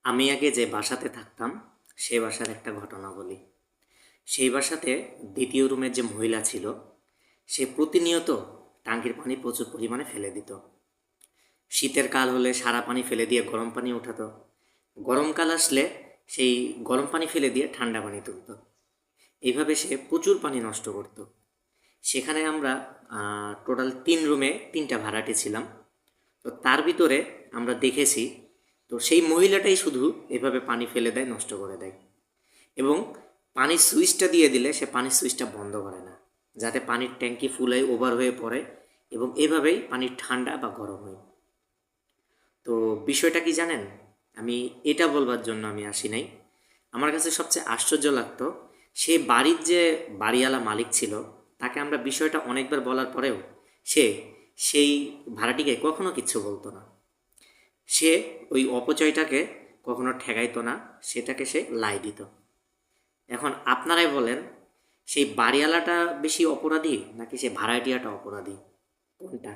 আমি আগে যে বাসাতে থাকতাম সেই বাসার একটা ঘটনা বলি। সেই বাসাতে দ্বিতীয় রুমের যে মহিলা ছিল সে প্রতিনিয়ত টাঙ্কির পানি প্রচুর পরিমাণে ফেলে দিত। শীতের কাল হলে সারা পানি ফেলে দিয়ে গরম পানি উঠাতো, গরমকাল আসলে সেই গরম পানি ফেলে দিয়ে ঠান্ডা পানি তুলত। এইভাবে সে প্রচুর পানি নষ্ট করত। সেখানে আমরা টোটাল 3 রুমে 3টা ভাড়াটে ছিলাম। তো তার ভিতরে আমরা দেখেছি, তো সেই মহিলাটাই শুধু এভাবে পানি ফেলে দেয়, নষ্ট করে দেয়। এবং পানির সুইচটা দিয়ে দিলে সে পানির সুইচটা বন্ধ করে না, যাতে পানির ট্যাঙ্কি ফুলে ওভার হয়ে পড়ে এবং এভাবেই পানি ঠান্ডা বা গরম হয়। তো বিষয়টা কি জানেন, আমি এটা বলবার জন্য আমি আসি নাই। আমার কাছে সবচেয়ে আশ্চর্য লাগতো, সে বাড়ির যে বাড়িওয়ালা মালিক ছিল তাকে আমরা বিষয়টা অনেকবার বলার পরেও সে সেই ভাড়াটিকে কখনো কিচ্ছু বলতো না। সে ওই অপচয়টাকে কখনো ঠেকাইতো না, সেটাকে সে লাই দিত। এখন আপনারাই বলেন, সেই বাড়িওয়ালাটা বেশি অপরাধী নাকি সে ভাড়াটিয়াটা অপরাধী, কোনটা?